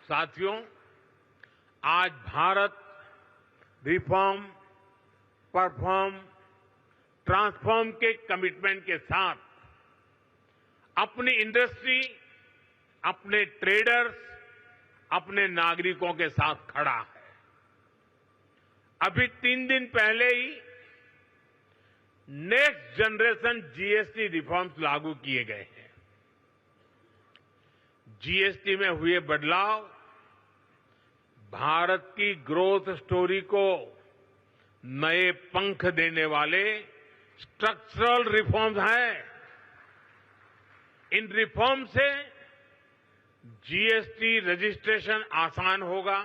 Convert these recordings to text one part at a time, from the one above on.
साथियों, आज Bharat reform, perform, transform के कमिटमेंट के साथ अपनी इंडस्ट्री, अपने ट्रेडर्स, अपने नागरिकों के साथ खड़ा है। अभी 3 दिन पहले ही नेक्स्ट जनरेशन जीएसटी रिफॉर्म्स लागू किए गए हैं। जीएसटी में हुए बदलाव भारत की ग्रोथ स्टोरी को नए पंख देने वाले स्ट्रक्चरल रिफॉर्म्स हैं। इन रिफॉर्म से जीएसटी रजिस्ट्रेशन आसान होगा,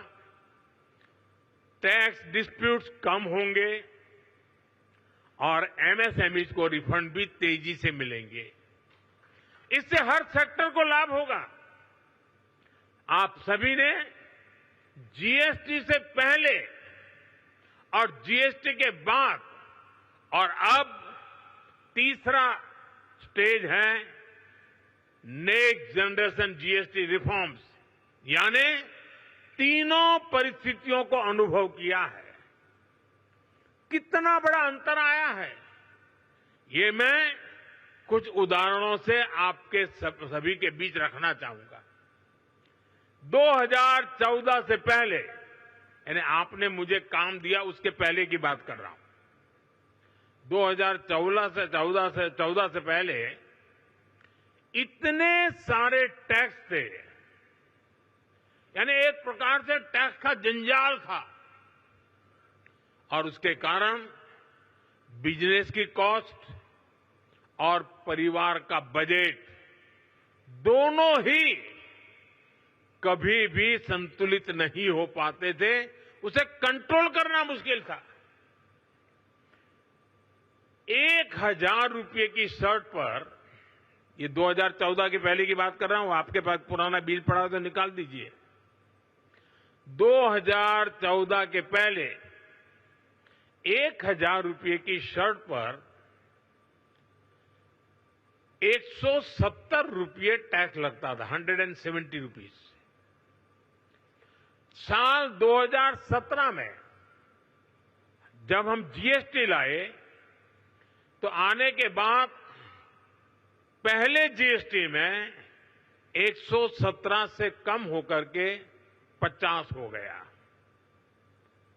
टैक्स डिस्प्यूट्स कम होंगे और एमएसएमईज को रिफंड भी तेजी से मिलेंगे। इससे हर सेक्टर को लाभ होगा। आप सभी ने जीएसटी से पहले और जीएसटी के बाद और अब तीसरा स्टेज है नेक्स्ट जनरेशन जीएसटी रिफॉर्म्स, यानी तीनों परिस्थितियों को अनुभव किया है। कितना बड़ा अंतर आया है, ये मैं कुछ उदाहरणों से आपके सभी के बीच रखना चाहूंगा। 2014 से पहले, यानी आपने मुझे काम दिया उसके पहले की बात कर रहा हूं। 2014 से पहले इतने सारे टैक्स थे, यानी एक प्रकार से टैक्स का जंजाल था और उसके कारण बिजनेस की कॉस्ट और परिवार का बजट दोनों ही कभी भी संतुलित नहीं हो पाते थे। उसे कंट्रोल करना मुश्किल था। 1000 रुपये की शर्ट पर, ये 2014 के पहले की बात कर रहा हूं, आपके पास पुराना बिल पड़ा हो तो निकाल दीजिए। 2014 के पहले 1000 रुपये की शर्ट पर 170 रुपये टैक्स लगता था, 170 रुपीज। साल 2017 में जब हम जीएसटी लाए तो आने के बाद पहले जीएसटी में 117 से कम होकर के 50 हो गया,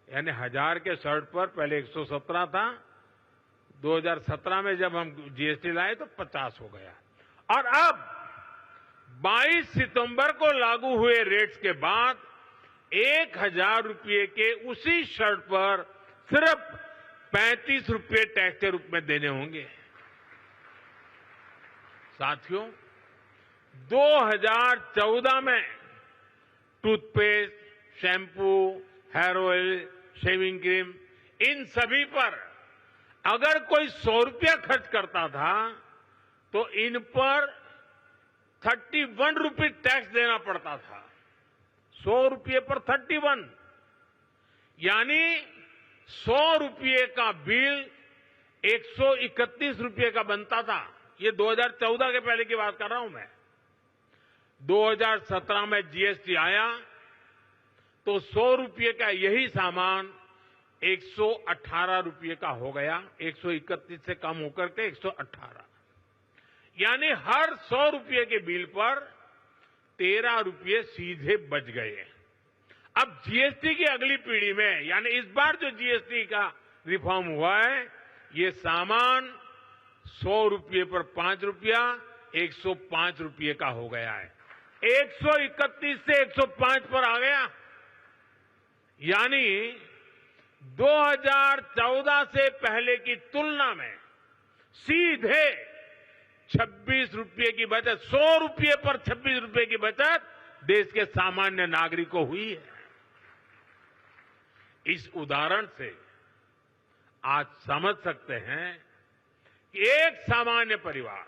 यानी 1000 के शर्ट पर पहले 117 था। 2017 में जब हम जीएसटी लाए तो 50 हो गया। और अब 22 सितंबर को लागू हुए रेट्स के बाद 1000 रुपये के उसी शर्ट पर सिर्फ 35 रुपये टैक्स के रूप में देने होंगे। साथियों, 2014 में toothpaste, shampoo, hair oil, shaving cream, इन सभी पर अगर कोई 100 रुपया खर्च करता था तो इन पर 31 रुपये टैक्स देना पड़ता था। 100 रुपये पर 31, यानी 100 रुपये का बिल 131 रुपये का बनता था। ये 2014 के पहले की बात कर रहा हूं मैं। 2017 में जीएसटी आया तो 100 रुपये का यही सामान 118 रुपये का हो गया, 131 से कम होकर के 118, यानी हर 100 रुपये के बिल पर 13 रुपये सीधे बच गए। अब जीएसटी की अगली पीढ़ी में, यानी इस बार जो जीएसटी का रिफॉर्म हुआ है, ये सामान 100 रुपये पर 5 रुपया 105 रुपये का हो गया है। 131 से 105 पर आ गया, यानी 2014 से पहले की तुलना में सीधे 26 रुपये की बचत, 100 रुपये पर 26 रुपये की बचत देश के सामान्य नागरिक को हुई है। इस उदाहरण से आज समझ सकते हैं कि एक सामान्य परिवार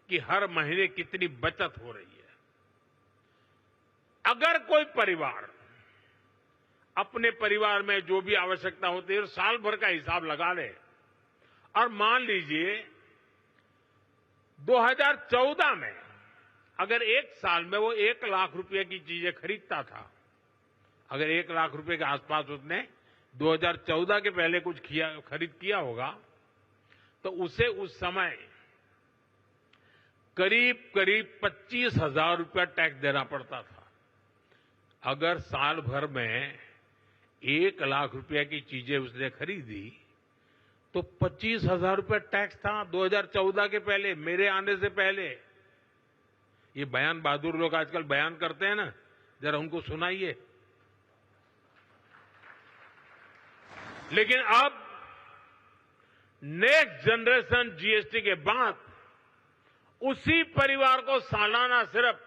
की हर महीने कितनी बचत हो रही है। अगर कोई परिवार अपने परिवार में जो भी आवश्यकता होती है साल भर का हिसाब लगा ले और मान लीजिए 2014 में अगर एक साल में वो 1 लाख रुपए की चीजें खरीदता था, अगर 1 लाख रुपए के आसपास उसने 2014 के पहले कुछ खरीद किया होगा, तो उसे उस समय करीब 25,000 रुपया टैक्स देना पड़ता था। अगर साल भर में 1 लाख रुपए की चीजें उसने खरीदी तो 25,000 रुपया टैक्स था 2014 के पहले, मेरे आने से पहले। ये बयान बहादुर लोग आजकल बयान करते हैं ना, जरा उनको सुनाइए। लेकिन अब नेक्स्ट जनरेशन जीएसटी के बाद उसी परिवार को सालाना सिर्फ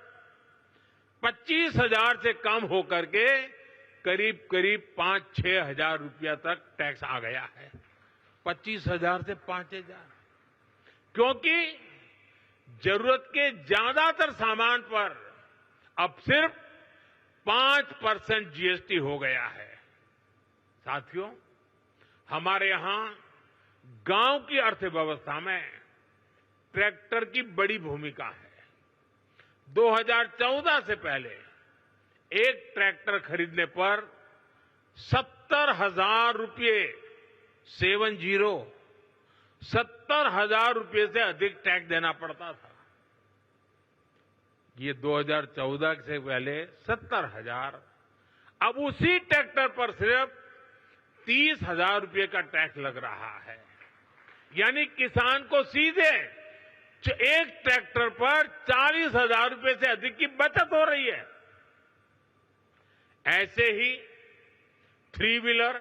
25,000 से कम होकर के करीब 5-6 हजार रुपया तक टैक्स आ गया है। 25,000 से 5,000, क्योंकि जरूरत के ज्यादातर सामान पर अब सिर्फ 5% जीएसटी हो गया है। साथियों, हमारे यहां गांव की अर्थव्यवस्था में ट्रैक्टर की बड़ी भूमिका है। 2014 से पहले एक ट्रैक्टर खरीदने पर 70,000 रुपये 70,000 रुपये से अधिक टैक्स देना पड़ता था। ये 2014 से पहले 70,000, अब उसी ट्रैक्टर पर सिर्फ 30,000 रुपये का टैक्स लग रहा है। यानी किसान को सीधे एक ट्रैक्टर पर 40,000 रुपये से अधिक की बचत हो रही है। ऐसे ही 3 व्हीलर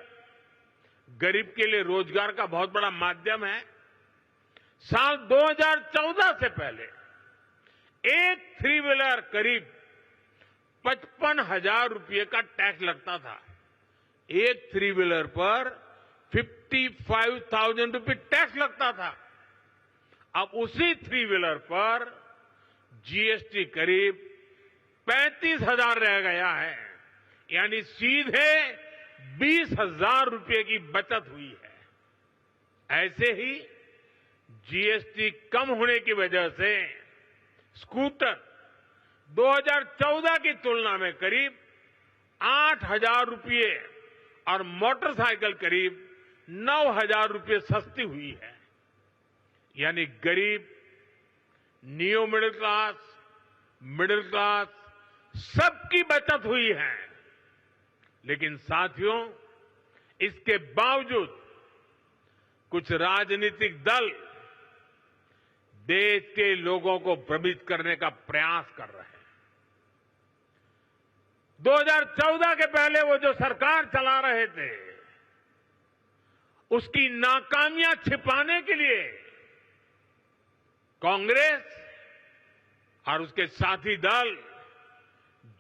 गरीब के लिए रोजगार का बहुत बड़ा माध्यम है। साल 2014 से पहले एक 3 व्हीलर करीब 55,000 रुपये का टैक्स लगता था। एक 3 व्हीलर पर 55,000 रुपये टैक्स लगता था। अब उसी 3 व्हीलर पर जीएसटी करीब 35,000 रह गया है। यानी सीधे 20,000 रुपये की बचत हुई है। ऐसे ही जीएसटी कम होने की वजह से स्कूटर 2014 की तुलना में करीब 8,000 रुपये और मोटरसाइकिल करीब 9,000 रुपये सस्ती हुई है। यानी गरीब, नियो मिडिल क्लास सबकी बचत हुई है। लेकिन साथियों, इसके बावजूद कुछ राजनीतिक दल देश के लोगों को भ्रमित करने का प्रयास कर रहे हैं। 2014 के पहले वो जो सरकार चला रहे थे, उसकी नाकामियां छिपाने के लिए कांग्रेस और उसके साथी दल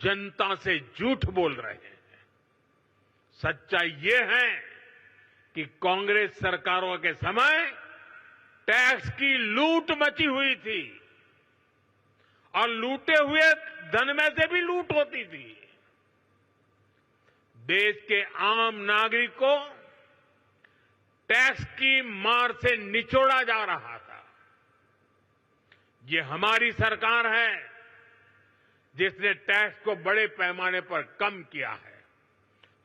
जनता से झूठ बोल रहे हैं। सच्चाई ये है कि कांग्रेस सरकारों के समय टैक्स की लूट मची हुई थी और लूटे हुए धन में से भी लूट होती थी। देश के आम नागरिक को टैक्स की मार से निचोड़ा जा रहा था। ये हमारी सरकार है जिसने टैक्स को बड़े पैमाने पर कम किया है,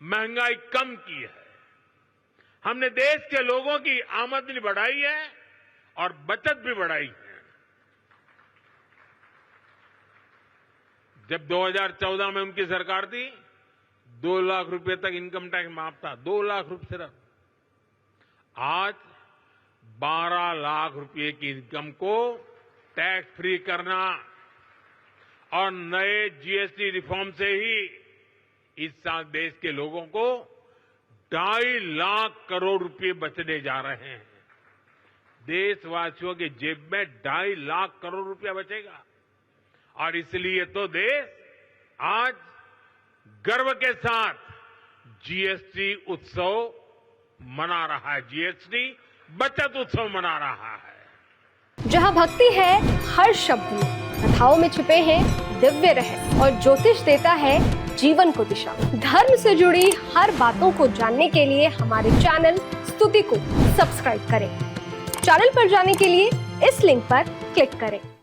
महंगाई कम की है। हमने देश के लोगों की आमदनी बढ़ाई है और बचत भी बढ़ाई है। जब 2014 में उनकी सरकार थी, 2 लाख रुपए तक इनकम टैक्स माफ था, 2 लाख रुपए सिर्फ। आज 12 लाख रुपए की इनकम को टैक्स फ्री करना और नए जीएसटी रिफॉर्म से ही इस साल देश के लोगों को 2.5 लाख करोड़ रुपए बचने जा रहे हैं। देशवासियों की जेब में 2.5 लाख करोड़ रुपया बचेगा और इसलिए तो देश आज गर्व के साथ जीएसटी उत्सव मना रहा है, जीएसटी बचत उत्सव मना रहा है। जहां भक्ति है हर शब्द में, कथाओं में छिपे हैं दिव्य रहस्य और ज्योतिष देता है जीवन को दिशा। धर्म से जुड़ी हर बातों को जानने के लिए हमारे चैनल स्तुति को सब्सक्राइब करें। चैनल पर जाने के लिए इस लिंक पर क्लिक करें।